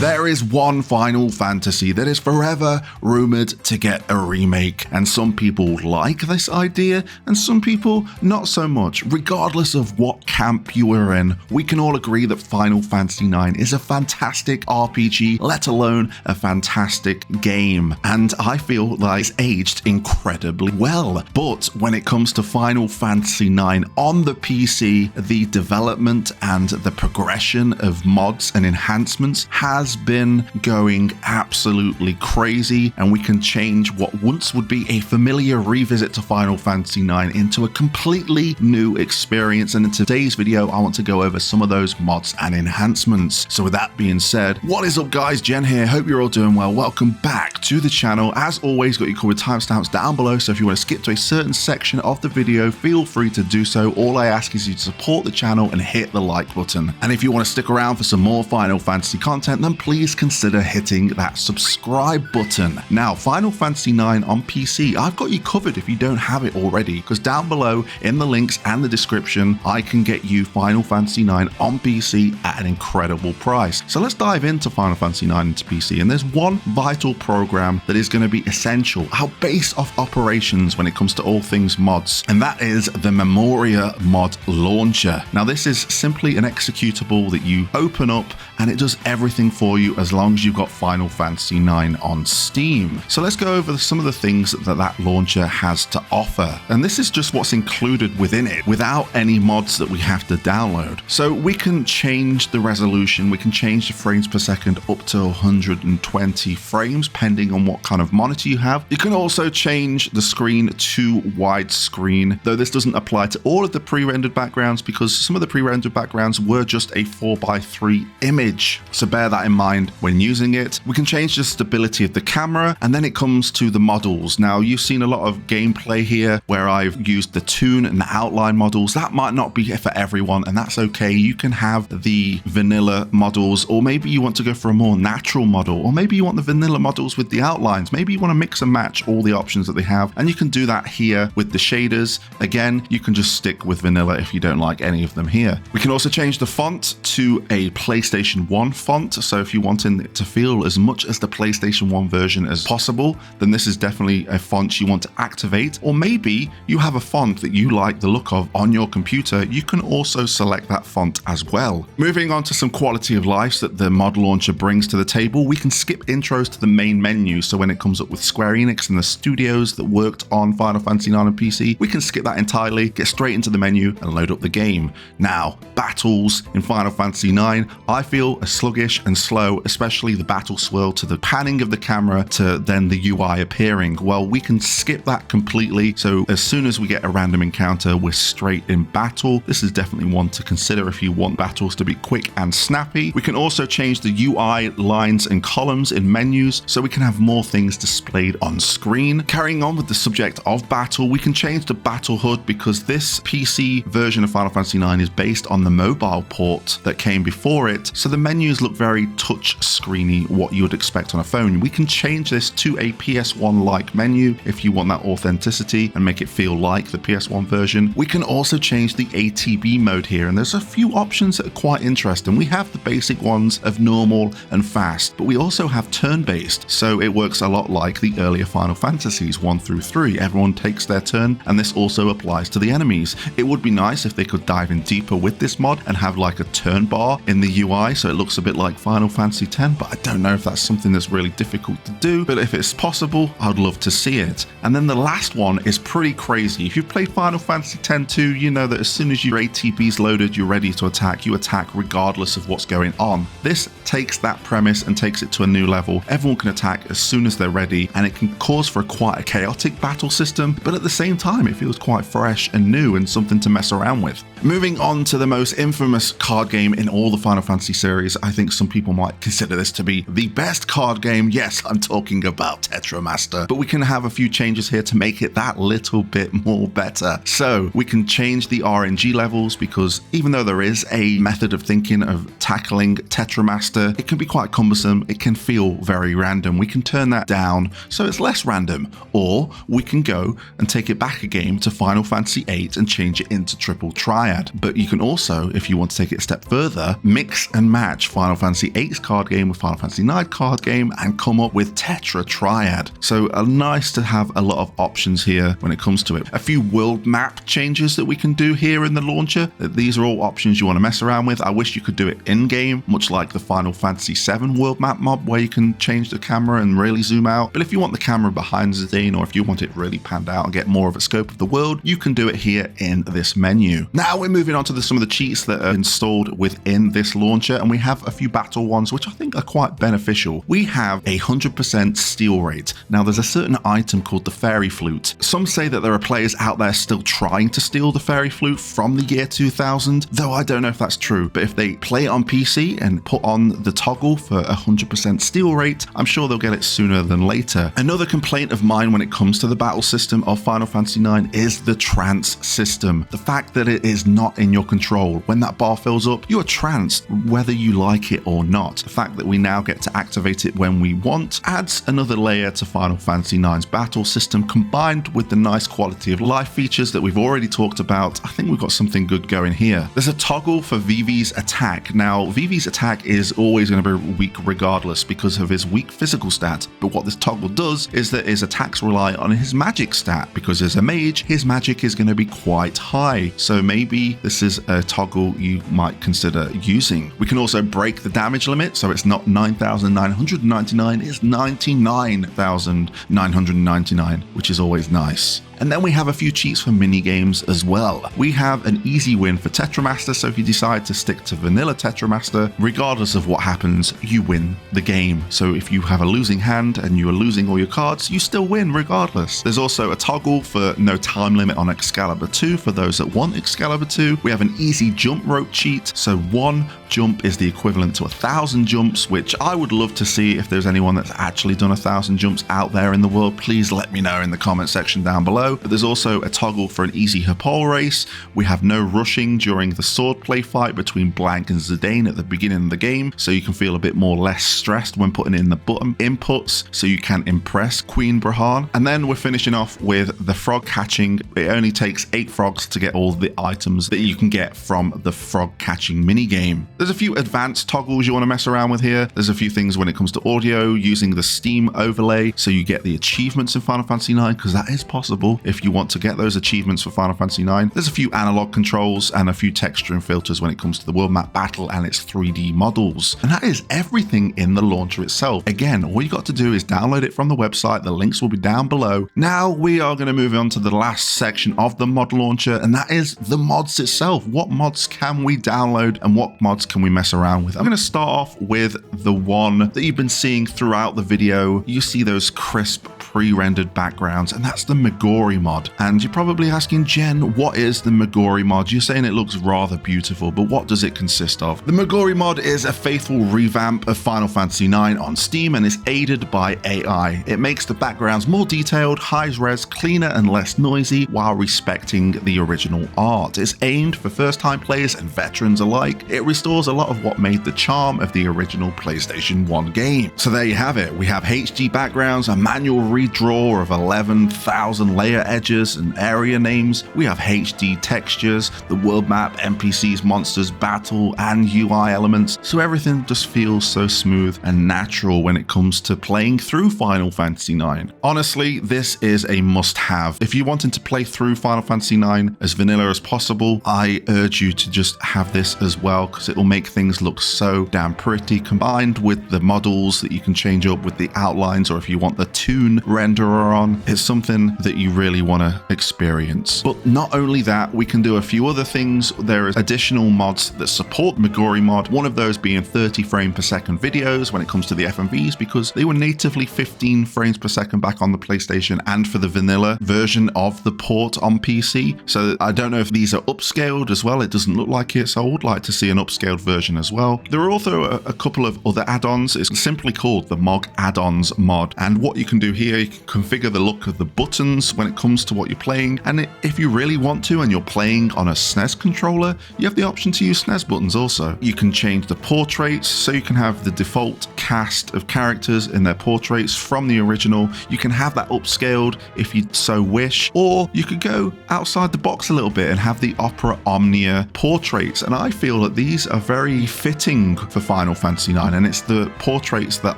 There is one Final Fantasy that is forever rumored to get a remake, and some people like this idea and some people not so much. Regardless of what camp you are in, we can all agree that Final Fantasy IX is a fantastic RPG, let alone a fantastic game, and I feel like it's aged incredibly well. But when it comes to Final Fantasy IX on the PC, the development and the progression of mods and enhancements has been going absolutely crazy, and we can change what once would be a familiar revisit to Final Fantasy IX into a completely new experience. And in today's video, I want to go over some of those mods and enhancements. So with that being said, what is up guys, Jen here, hope you're all doing well. Welcome back to the channel. As always, got you covered with timestamps down below, so if you want to skip to a certain section of the video, feel free to do so. All I ask is you to support the channel and hit the like button. And if you want to stick around for some more Final Fantasy content, then please consider hitting that subscribe button. Now, Final Fantasy IX on PC, I've got you covered if you don't have it already, because down below in the links and the description, I can get you Final Fantasy IX on PC at an incredible price. So let's dive into Final Fantasy IX into PC, and there's one vital program that is going to be essential, our base of operations when it comes to all things mods, and that is the Memoria mod launcher. Now, this is simply an executable that you open up and it does everything for you as long as you've got Final Fantasy IX on Steam. So let's go over some of the things that launcher has to offer. And this is just what's included within it without any mods that we have to download. So we can change the resolution, we can change the frames per second up to 120 frames, depending on what kind of monitor you have. You can also change the screen to widescreen, though this doesn't apply to all of the pre-rendered backgrounds because some of the pre-rendered backgrounds were just a 4:3 image. So bear that in mind when using it. We can change the stability of the camera, and then it comes to the models. Now, you've seen a lot of gameplay here where I've used the toon and the outline models. That might not be for everyone, and that's okay. You can have the vanilla models, or maybe you want to go for a more natural model, or maybe you want the vanilla models with the outlines. Maybe you want to mix and match all the options that they have, and you can do that here with the shaders. Again, you can just stick with vanilla if you don't like any of them here. We can also change the font to a PlayStation 1 font, so if you want it to feel as much as the PlayStation 1 version as possible, then this is definitely a font you want to activate. Or maybe you have a font that you like the look of on your computer, you can also select that font as well. Moving on to some quality of life that the mod launcher brings to the table, we can skip intros to the main menu. So when it comes up with Square Enix and the studios that worked on Final Fantasy IX on PC, we can skip that entirely, get straight into the menu and load up the game. Now, battles in Final Fantasy IX, I feel are sluggish and slow, especially the battle swirl to the panning of the camera to then the UI appearing. Well, we can skip that completely. So as soon as we get a random encounter, we're straight in battle. This is definitely one to consider if you want battles to be quick and snappy. We can also change the UI lines and columns in menus so we can have more things displayed on screen. Carrying on with the subject of battle, we can change the battle HUD because this PC version of Final Fantasy IX is based on the mobile port that came before it. So the menus look very touch screeny, what you would expect on a phone. We can change this to a PS1-like menu if you want that authenticity and make it feel like the PS1 version. We can also change the ATB mode here, and there's a few options that are quite interesting. We have the basic ones of normal and fast, but we also have turn-based, so it works a lot like the earlier Final Fantasies 1 through 3. Everyone takes their turn, and this also applies to the enemies. It would be nice if they could dive in deeper with this mod and have like a turn bar in the UI so it looks a bit like Final Fantasy X, but I don't know if that's something that's really difficult to do, but if it's possible, I'd love to see it. And then the last one is pretty crazy. If you've played Final Fantasy X 2, you know that as soon as your ATB's loaded, you're ready to attack. You attack regardless of what's going on. This takes that premise and takes it to a new level. Everyone can attack as soon as they're ready, and it can cause for quite a chaotic battle system, but at the same time, it feels quite fresh and new and something to mess around with. Moving on to the most infamous card game in all the Final Fantasy series, I think some people might consider this to be the best card game. Yes, I'm talking about Tetramaster, but we can have a few changes here to make it that little bit more better. So we can change the RNG levels because even though there is a method of thinking of tackling Tetramaster, it can be quite cumbersome. It can feel very random. We can turn that down so it's less random, or we can go and take it back a game to Final Fantasy VIII and change it into Triple Triad. But you can also, if you want to take it a step further, mix and match Final Fantasy VIII Fates card game with Final Fantasy IX card game and come up with Tetra Triad. So nice to have a lot of options here when it comes to it. A few world map changes that we can do here in the launcher. These are all options you want to mess around with. I wish you could do it in-game, much like the Final Fantasy VII world map mod where you can change the camera and really zoom out. But if you want the camera behind the scene, or if you want it really panned out and get more of a scope of the world, you can do it here in this menu. Now we're moving on to some of the cheats that are installed within this launcher, and we have a few battle ones which I think are quite beneficial. We have a 100% steal rate. Now there's a certain item called the fairy flute. Some say that there are players out there still trying to steal the fairy flute from the year 2000, though I don't know if that's true, but if they play it on PC and put on the toggle for 100% steal rate, I'm sure they'll get it sooner than later. Another complaint of mine when it comes to the battle system of Final Fantasy IX is the trance system. The fact that it is not in your control. When that bar fills up, you are tranced whether you like it or not. The fact that we now get to activate it when we want adds another layer to Final Fantasy IX's battle system, combined with the nice quality of life features that we've already talked about. I think we've got something good going here. There's a toggle for Vivi's attack. Now, Vivi's attack is always going to be weak regardless because of his weak physical stat, but what this toggle does is that his attacks rely on his magic stat. Because as a mage, his magic is going to be quite high, so maybe this is a toggle you might consider using. We can also break the damage limit, so it's not 9,999, it's 99,999, which is always nice. And then we have a few cheats for mini games as well. We have an easy win for Tetramaster, so if you decide to stick to vanilla Tetramaster, regardless of what happens, you win the game. So if you have a losing hand and you are losing all your cards, you still win regardless. There's also a toggle for no time limit on Excalibur 2 for those that want Excalibur 2. We have an easy jump rope cheat, so one jump is the equivalent to 1,000 jumps, which I would love to see. If there's anyone that's actually done 1,000 jumps out there in the world, please let me know in the comment section down below. But there's also a toggle for an easy Hippolyta race. We have no rushing during the swordplay fight between Blank and Zidane at the beginning of the game, so you can feel a bit more less stressed when putting in the button inputs, so you can impress Queen Brahan. And then we're finishing off with the frog catching. It only takes 8 frogs to get all the items that you can get from the frog catching mini game. There's a few advanced toggles you want to mess around with here. There's a few things when it comes to audio, using the Steam overlay, so you get the achievements in Final Fantasy IX, because that is possible if you want to get those achievements for Final Fantasy IX. There's a few analog controls and a few texture and filters when it comes to the world map battle and its 3D models. And that is everything in the launcher itself. Again, all you got to do is download it from the website. The links will be down below. Now we are going to move on to the last section of the mod launcher, and that is the mods itself. What mods can we download and what mods can we mess around with? I'm going to start off with the one that you've been seeing throughout the video. You see those crisp pre-rendered backgrounds, and that's the Moguri Mod. And you're probably asking, Jen, what is the Moguri Mod? You're saying it looks rather beautiful, but what does it consist of? The Moguri Mod is a faithful revamp of Final Fantasy IX on Steam and is aided by AI. It makes the backgrounds more detailed, high-res, cleaner and less noisy while respecting the original art. It's aimed for first-time players and veterans alike. It restores a lot of what made the charm of the original PlayStation 1 game. So there you have it. We have HD backgrounds, a manual redraw of 11,000 layer edges and area names. We have HD textures, the world map, NPCs, monsters, battle, and UI elements. So everything just feels so smooth and natural when it comes to playing through Final Fantasy IX. Honestly, this is a must-have. If you're wanting to play through Final Fantasy IX as vanilla as possible, I urge you to just have this as well, because it will make things look so damn pretty, combined with the models that you can change up with the outlines, or if you want the toon renderer on. It's something that you really want to experience. But not only that, we can do a few other things. There are additional mods that support Moguri Mod, one of those being 30 frame per second videos when it comes to the FMVs, because they were natively 15 frames per second back on the PlayStation and for the vanilla version of the port on PC. So I don't know if these are upscaled as well. It doesn't look like it, so I would like to see an upscaled version as well. There are also a couple of other add-ons. It's simply called the Mog Add-ons mod, and what you can do here you can configure the look of the buttons when it comes to what you're playing. And if you really want to and you're playing on a SNES controller, you have the option to use SNES buttons also. You can change the portraits, so you can have the default cast of characters in their portraits from the original. You can have that upscaled if you so wish, or you could go outside the box a little bit and have the Opera Omnia portraits. And I feel that these are very fitting for Final Fantasy IX, and it's the portraits that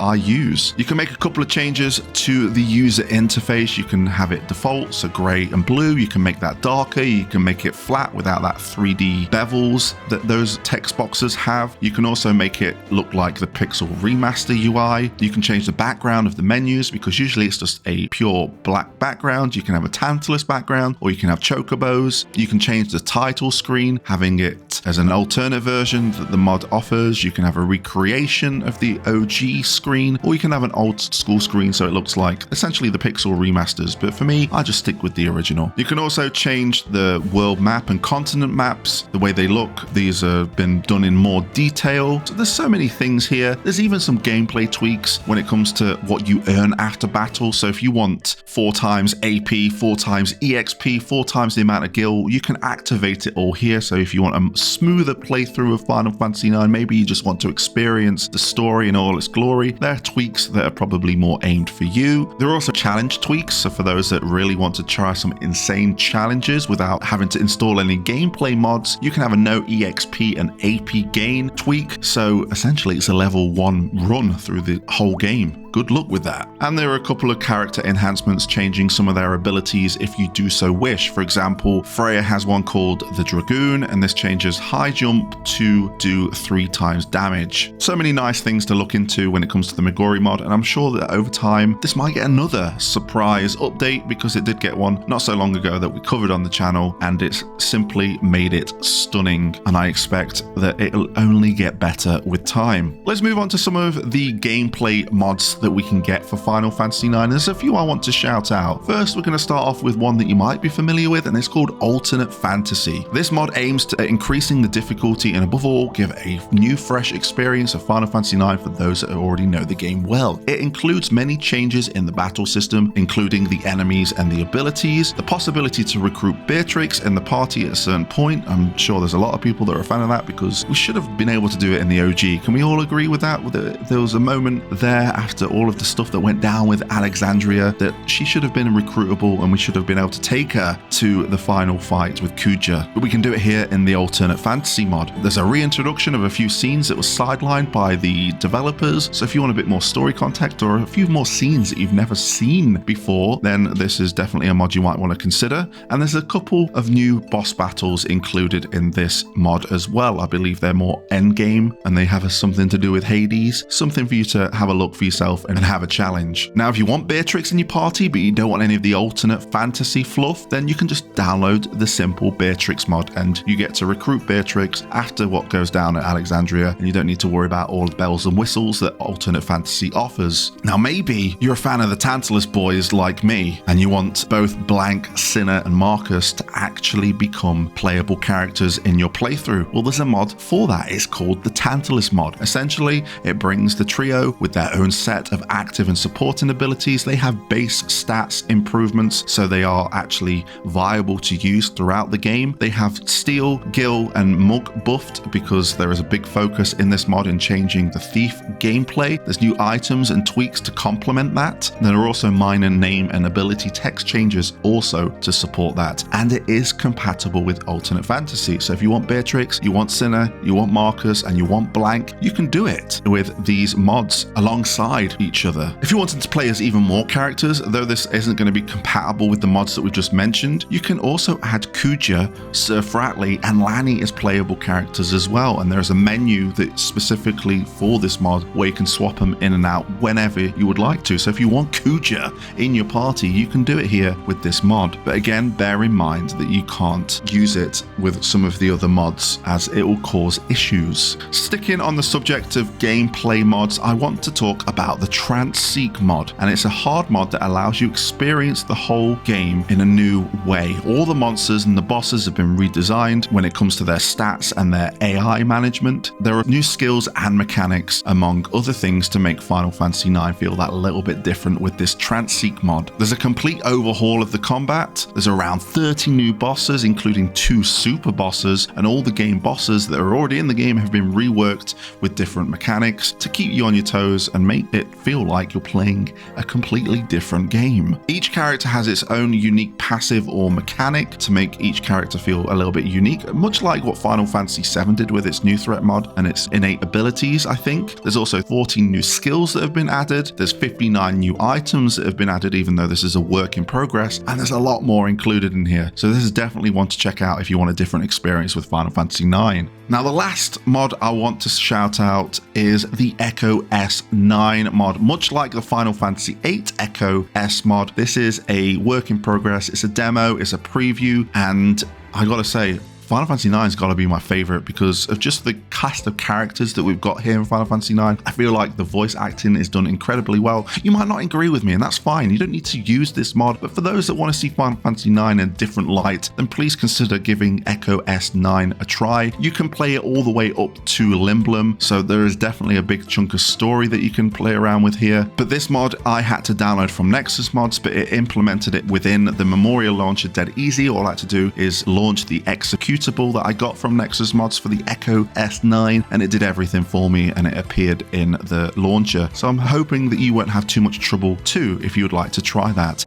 I use. You can make a couple of changes to the user interface. You can have it default, so grey and blue. You can make that darker. You can make it flat without that 3D bevels that those text boxes have. You can also make it look like the Pixel Remaster UI. You can change the background of the menus, because usually it's just a pure black background. You can have a Tantalus background, or you can have chocobos. You can change the title screen, having it as an alternate version that the mod offers. You can have a recreation of the OG screen, or you can have an old school screen so it looks like essentially the Pixel remasters. But for me, I just stick with the original. You can also change the world map and continent maps, the way they look. These have been done in more detail. So there's so many things here. There's even some gameplay tweaks when it comes to what you earn after battle. So if you want 4 times AP, 4 times EXP, 4 times the amount of gil, you can activate it all here. So if you want a smoother playthrough of Final Fantasy IX, maybe you just want to experience the story in all its glory, there are tweaks that are probably more aimed for you. There are also challenge tweaks, so for those that really want to try some insane challenges without having to install any gameplay mods, you can have a no EXP and AP gain tweak. So essentially it's a level 1 run through the whole game. Good luck with that. And there are a couple of character enhancements, changing some of their abilities if you do so wish. For example, Freya has one called the Dragoon, and this changes high jump to do 3 times damage. So many nice things to look into when it comes to the Moguri mod, and I'm sure that over time this might get another surprise update, because it did get one not so long ago that we covered on the channel, and it's simply made it stunning, and I expect that it'll only get better with time. Let's move on to some of the gameplay mods that we can get for Final Fantasy IX. There's a few I want to shout out. First, we're going to start off with one that you might be familiar with, and it's called Alternate Fantasy. This mod aims to increasing the difficulty and above all give a new fresh experience of Final Fantasy IX for those that already know the game well. It includes many changes in the battle system, including the enemies and the abilities, the possibility to recruit Beatrix in the party at a certain point. I'm sure there's a lot of people that are a fan of that, because we should have been able to do it in the OG. Can we all agree with that? There was a moment there after all of the stuff that went down with Alexandria that she should have been recruitable, and we should have been able to take her to the final fight with Kuja. But we can do it here in the Alternate Fantasy mod. There's a reintroduction of a few scenes that was sidelined by the developers, so if you want a bit more story context or a few more scenes that you've never seen before, then this is definitely a mod you might want to consider. And there's a couple of new boss battles included in this mod as well. I believe they're more endgame, and they have something to do with Hades, something for you to have a look for yourself and have a challenge. Now, if you want Beatrix in your party, but you don't want any of the alternate fantasy fluff, then you can just download the simple Beatrix mod, and you get to recruit Beatrix after what goes down at Alexandria, and you don't need to worry about all the bells and whistles that alternate fantasy offers. Now, maybe you're a fan of the Tantalus boys like me, and you want both Blank, Sinner, and Marcus to actually become playable characters in your playthrough. Well, there's a mod for that. It's called the Tantalus mod. Essentially, it brings the trio with their own set of active and supporting abilities. They have base stats improvements, so they are actually viable to use throughout the game. They have Steel, Gil, and Mug buffed, because there is a big focus in this mod in changing the Thief gameplay. There's new items and tweaks to complement that. There are also minor name and ability text changes also to support that, and it is compatible with Alternate Fantasy. So if you want Beatrix, you want Sinner, you want Marcus, and you want Blank, you can do it with these mods alongside each other. If you wanted to play as even more characters, though this isn't going to be compatible with the mods that we just mentioned, you can also add Kuja, Sir Fratley, and Lanny as playable characters as well. And there's a menu that's specifically for this mod where you can swap them in and out whenever you would like to. So if you want Kuja in your party, you can do it here with this mod. But again, bear in mind that you can't use it with some of the other mods, as it will cause issues. Sticking on the subject of gameplay mods, I want to talk about the Trance Seek mod, and it's a hard mod that allows you to experience the whole game in a new way. All the monsters and the bosses have been redesigned when it comes to their stats and their AI management. There are new skills and mechanics, among other things, to make Final Fantasy IX feel that little bit different with this Trance Seek mod. There's a complete overhaul of the combat. There's around 30 new bosses, including 2 super bosses, and all the game bosses that are already in the game have been reworked with different mechanics to keep you on your toes and make it feel like you're playing a completely different game. Each character has its own unique passive or mechanic to make each character feel a little bit unique, much like what Final Fantasy VII did with its new threat mod and its innate abilities, I think. There's also 14 new skills that have been added. There's 59 new items that have been added, even though this is a work in progress, and there's a lot more included in here. So this is definitely one to check out if you want a different experience with Final Fantasy IX. Now, the last mod I want to shout out is the Echo S9 mod. Much like the Final Fantasy VIII Echo S mod, this is a work in progress. It's a demo, it's a preview, and I gotta say, Final Fantasy IX's got to be my favorite because of just the cast of characters that we've got here in Final Fantasy IX. I feel like the voice acting is done incredibly well. You might not agree with me, and that's fine. You don't need to use this mod, but for those that want to see Final Fantasy IX in a different light, then please consider giving Echo S9 a try. You can play it all the way up to Limblum, so there is definitely a big chunk of story that you can play around with here. But this mod I had to download from Nexus Mods, but it implemented it within the Memoria launcher dead easy. All I had to do is launch the executable that I got from Nexus Mods for the Echo S9, and it did everything for me, and it appeared in the launcher. So I'm hoping that you won't have too much trouble too if you would like to try that.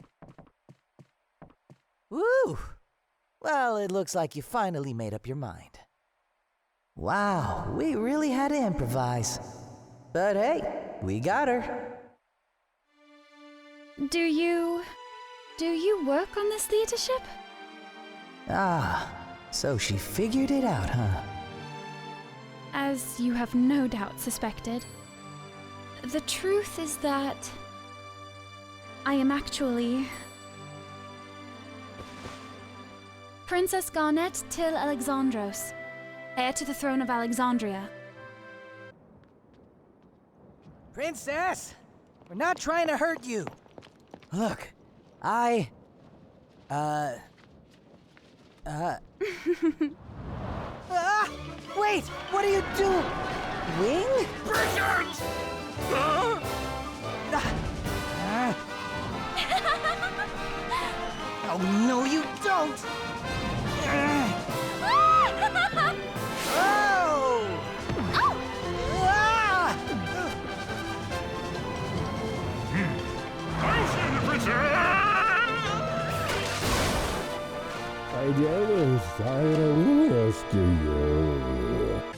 Woo! Well, it looks like you finally made up your mind. Wow, we really had to improvise. But hey, we got her. Do you work on this theater ship? Ah, so she figured it out, huh? As you have no doubt suspected. The truth is that I am actually Princess Garnet Till Alexandros, heir to the throne of Alexandria. Princess, we're not trying to hurt you. Look, wait, what are you doing? Wing? Brilliant! Oh, no, you don't! Oh! I'll see the princess!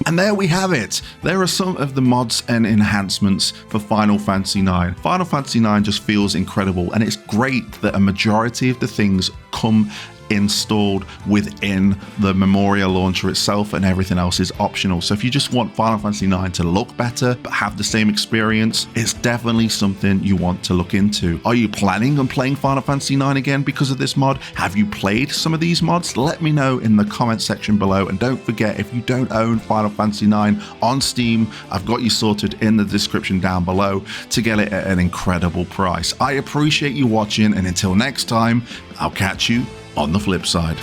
And there we have it. There are some of the mods and enhancements for Final Fantasy IX. Final Fantasy IX just feels incredible, and it's great that a majority of the things come installed within the Memoria launcher itself, and everything else is optional. So if you just want Final Fantasy IX to look better but have the same experience, it's definitely something you want to look into. Are you planning on playing Final Fantasy IX again because of this mod? Have you played some of these mods? Let me know in the comment section below, and don't forget, if you don't own Final Fantasy IX on Steam, I've got you sorted in the description down below to get it at an incredible price. I appreciate you watching, and until next time, I'll catch you on the flip side.